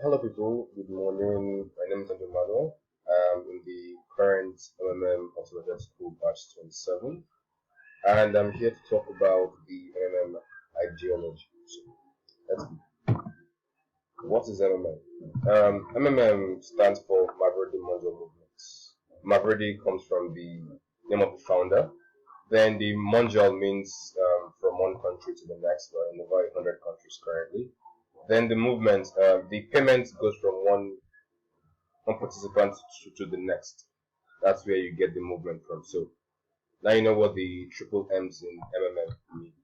Hello, people. Good morning. My name is Elendu Emmanuel. I'm in the current MMM Automated School Batch 27, and I'm here to talk about the MMM ideology. So, let's what is MMM? MMM stands for Mavredi Mondial Movements. Mavredi comes from the name of the founder. Then the Mondial means from one country to the next. We're in over 100 countries currently. Then the movement, the payment goes from one participant to the next. That's where you get the movement from. So now you know what the triple M's in MMM mean.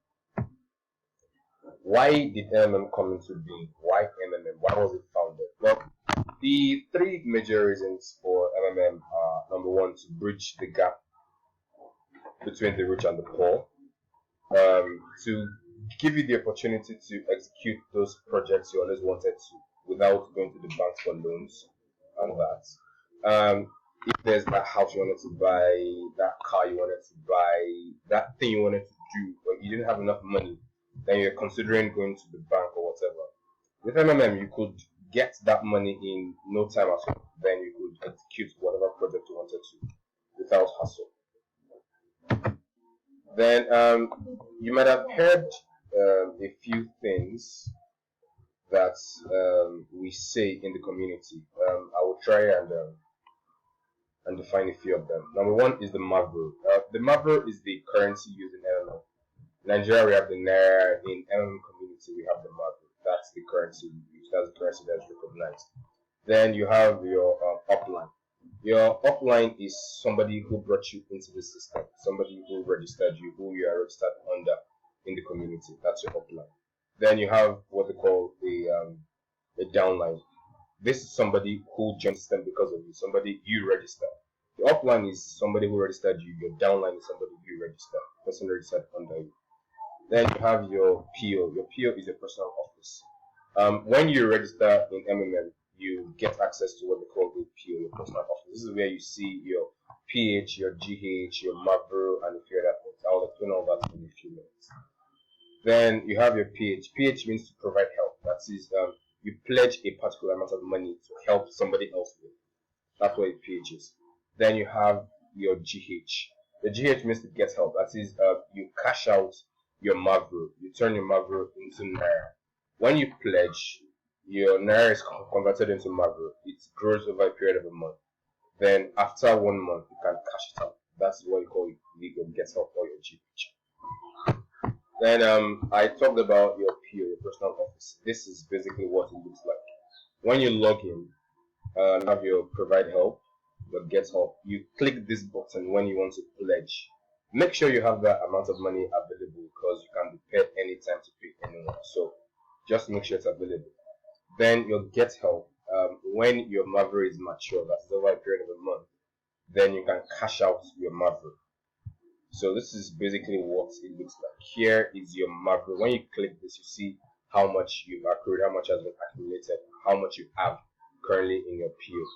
Why did MMM come into being? Why MMM? Why was it founded? Well, the three major reasons for MMM are: number one, to bridge the gap between the rich and the poor, to give you the opportunity to execute those projects you always wanted to without going to the banks for loans and that. If there's that house you wanted to buy, that car you wanted to buy, that thing you wanted to do, but you didn't have enough money, then you're considering going to the bank or whatever. With MMM, you could get that money in no time at all. Then you could execute whatever project you wanted to without hassle. Then you might have heard a few things that we say in the community. I will try and define a few of them. Number one is the Mavro. The Mavro is the currency used in MMM. In Nigeria, we have the Naira. In MMM community, we have the Mavro. That's the currency we use. That's the currency that's recognized. Then you have your upline. Your upline is somebody who brought you into the system, somebody who registered you, who you are registered under in the community. That's your upline. Then you have what they call a downline. This is somebody who joined the system because of you, somebody you registered. The upline is somebody who registered you. Your downline is somebody you registered, person registered under you. Then you have your PO. Your PO is your personal office. When you register in MMM, you get access to what they call a PO, your personal office. This is where you see your PH, your GH, your Mavro, and a few other things. I'll explain all that in a few minutes. Then you have your PH. PH means to provide help. That is, you pledge a particular amount of money to help somebody else with. That's what a PH is. Then you have your GH. The GH means to get help. That is, you cash out your Mavro. You turn your Mavro into Naira. When you pledge, your Naira is converted into Mavro. It grows over a period of a month. Then after 1 month, you can cash it out. That's what you call your get help or your GH. Then I talked about your PO, your personal office. This is basically what it looks like. When you log in, you have your provide help, your get help. You click this button when you want to pledge. Make sure you have that amount of money available because you can be paid anytime to pay anyone. So just make sure it's available. Then your get help. When your Mavro is mature, that's over a period of a month, then you can cash out your Mavro. So this is basically what it looks like. Here is your Mavro. When you click this, you see how much you've accrued, how much has been accumulated, how much you have currently in your PO.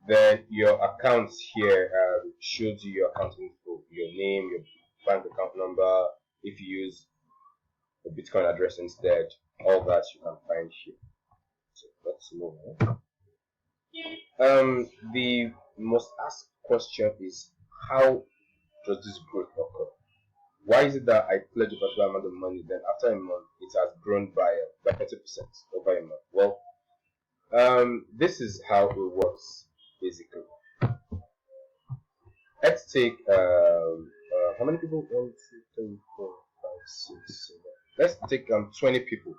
Then your accounts here shows you your account info, your name, your bank account number. If you use a Bitcoin address instead, all that you can find here. So let's move on. The most asked question is, how does this growth occur? Why is it that I pledge a particular amount of money, then after a month it has grown by 30% over a month? Well, this is how it works basically. Let's take how many people? 1, 2, 3, 4, 5, 6, 7. Let's take 20 people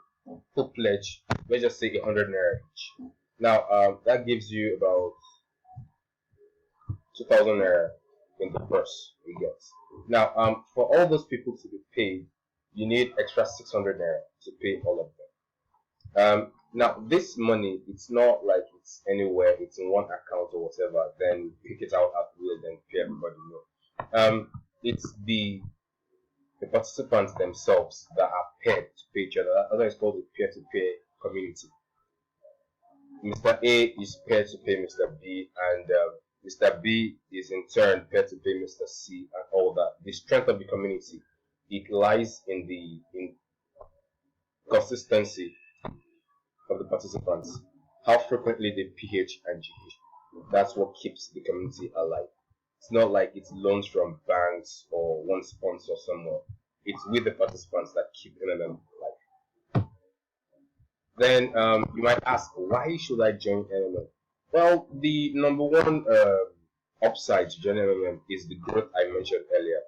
who pledge. Let's just say 100 naira each. Now that gives you about 2,000 naira in the purse you get. Now for all those people to be paid, you need extra 600 naira to pay all of them. Now this money, it's not like it's anywhere, it's in one account or whatever, then pick it out at will, then pay everybody. No. It's the participants themselves that are paired to pay each other. That's why it's called a peer-to-peer community. Mr. A is paired to pay Mr. B, and Mr. B is in turn paired to pay Mr. C, and all that. The strength of the community, it lies in the consistency of the participants. how frequently they PH and GH. That's what keeps the community alive. It's not like it's loans from banks or one sponsor somewhere. It's with the participants that keep MMM alive. Then you might ask, why should I join MMM? Well, the number one upside to joining MMM is the growth I mentioned earlier.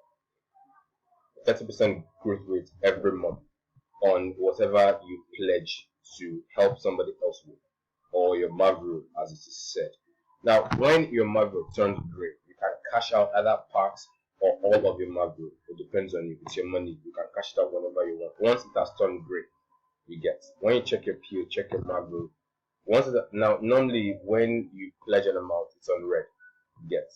30% growth rate every month on whatever you pledge to help somebody else with, or your Mavro, as it is said. Now, when your Mavro turns green, you can cash out either parts or all of your Mavro. It depends on you. It's your money. You can cash it out whenever you want. Once it has turned green, you get. When you check your PO, check your Mavro. Now, normally when you pledge an amount, it's on red. You get.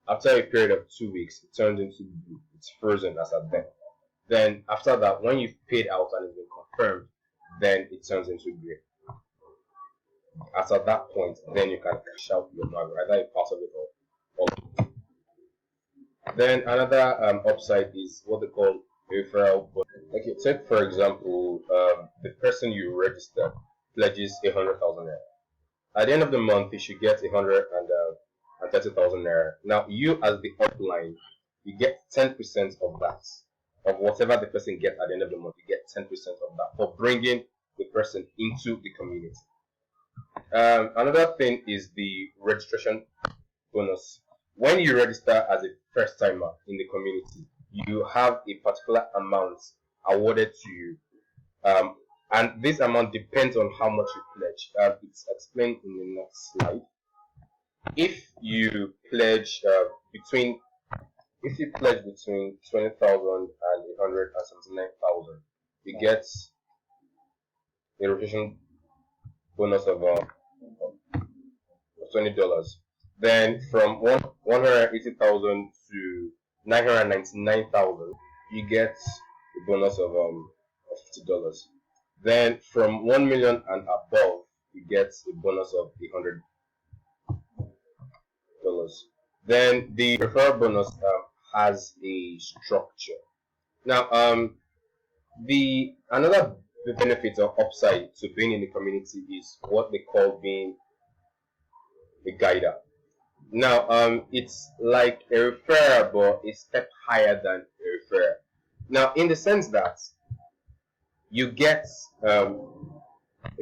After a period of 2 weeks, it turns into blue. It's frozen as at then. Then after that, when you've paid out and it's been confirmed, then it turns into green. As at that point, then you can cash out your money, either a part of it or. Then another upside is what they call referral bonus. Okay, take for example, the person you register pledges 100,000 naira. At the end of the month, you should get 130,000 naira. Now, you as the upline, you get 10% of that, of whatever the person gets at the end of the month. You get 10% of that for bringing the person into the community. Another thing is the registration bonus. When you register as a first timer in the community, you have a particular amount awarded to you, and this amount depends on how much you pledge. It's explained in the next slide. If you pledge between 20,000 and 179,000, you get a registration bonus of $20. Then from 180,000 to 999,000, you get a bonus of $50. Then from 1 million and above, you get a bonus of $100. Then the referral bonus has a structure. Now, the benefit or upside to being in the community is what they call being a guider. Now, it's like a referrer, but a step higher than a referrer. Now, in the sense that you get a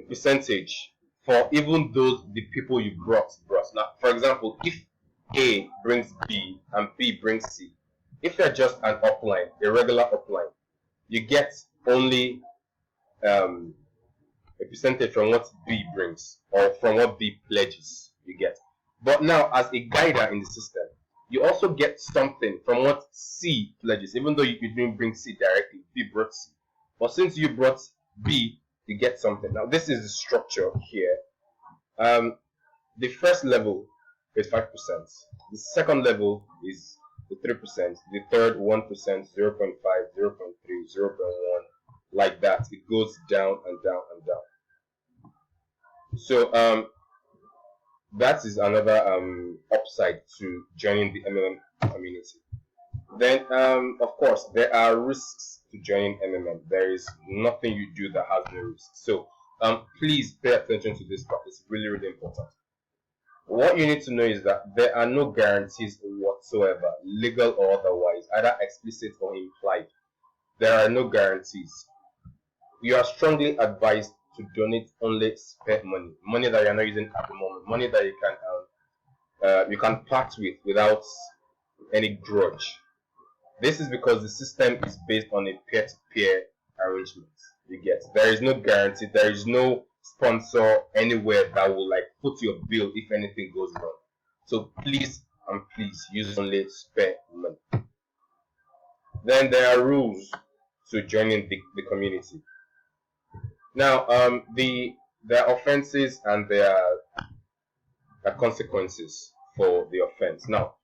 percentage for even the people you brought. Now, for example, if A brings B and B brings C, if you're just an upline, a regular upline, you get only a percentage from what B brings or from what B pledges. You get. But now, as a guider in the system, you also get something from what C pledges, even though you didn't bring C directly, B brought C. But since you brought B, you get something. Now, this is the structure here. The first level is 5%. The second level is the 3%. The third, 1%, 0.5, 0.3, 0.1, like that. It goes down and down and down. So, that is another upside to joining the MMM community. Then, of course, there are risks to joining MMM. There is nothing you do that has no risk. So, please pay attention to this part. It's really, really important. What you need to know is that there are no guarantees whatsoever, legal or otherwise, either explicit or implied. There are no guarantees. You are strongly advised to donate only spare money that you are not using at the moment, money that you can part with without any grudge. This is because the system is based on a peer-to-peer arrangement. You get. There is no guarantee. There is no sponsor anywhere that will like foot your bill if anything goes wrong. So please and please use only spare money. Then there are rules to joining the community. Now, there are offenses and there are consequences for the offense. Now,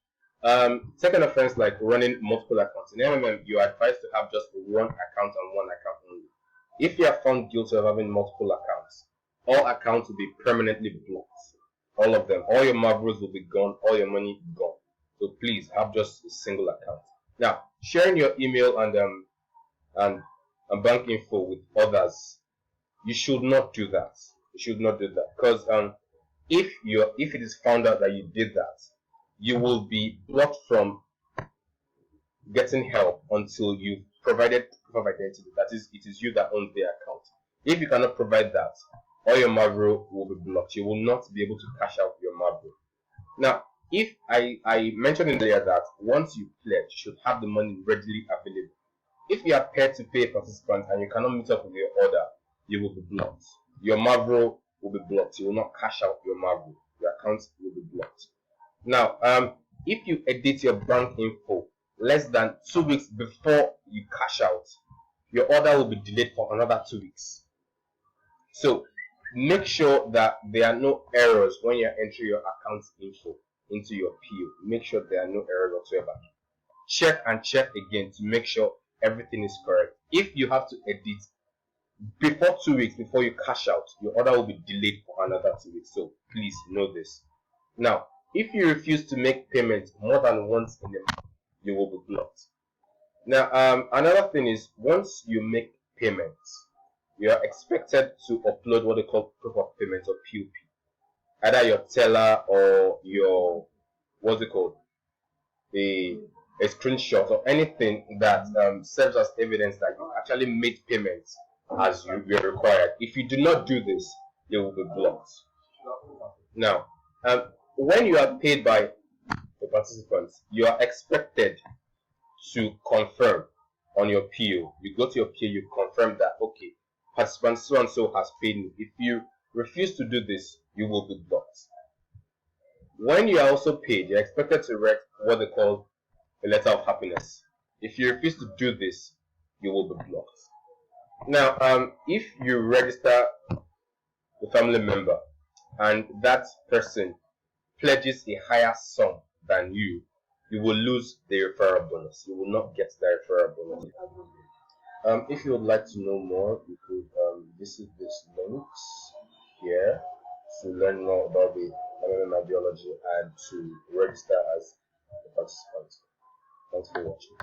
take an offense like running multiple accounts. In MMM, you are advised to have just one account and one account only. If you are found guilty of having multiple accounts, all accounts will be permanently blocked. All of them. All your Mavros will be gone. All your money gone. So please have just a single account. Now, sharing your email and bank info with others, you should not do that. You should not do that, because if it is found out that you did that, you will be blocked from getting help until you've provided proof of identity. That is, it is you that owns the account. If you cannot provide that, all your Mavro will be blocked. You will not be able to cash out your Mavro. Now, if I mentioned earlier that once you pledge, you should have the money readily available. If you are paired to pay a participant and you cannot meet up with your order, you will be blocked. Your Mavro will be blocked. You will not cash out your Mavro. Your account will be blocked. Now, if you edit your bank info less than 2 weeks before you cash out, your order will be delayed for another 2 weeks. So make sure that there are no errors when you're entering your account info into your PO. Make sure there are no errors whatsoever. Check and check again to make sure everything is correct. If you have to edit before 2 weeks before you cash out, your order will be delayed for another 2 weeks. So please know this. Now, if you refuse to make payments more than once in a month, you will be blocked. Now, another thing is, once you make payments, you are expected to upload what they call proof of payment, or POP. Either your teller or your, what's it called, a screenshot or anything that serves as evidence that you actually made payments as you were required. If you do not do this, you will be blocked. Now, when you are paid by the participants, you are expected to confirm on your PO. You go to your PO, you confirm that, okay, participant so and so has paid me. If you refuse to do this, you will be blocked. When you are also paid, you're expected to write what they call a letter of happiness. If you refuse to do this, you will be blocked. Now, if you register the family member and that person pledges a higher sum than you will lose the referral bonus. You will not get the referral bonus. If you would like to know more, you could visit these links here to learn more about the MMM ideology and to register as a participant. Thanks for watching.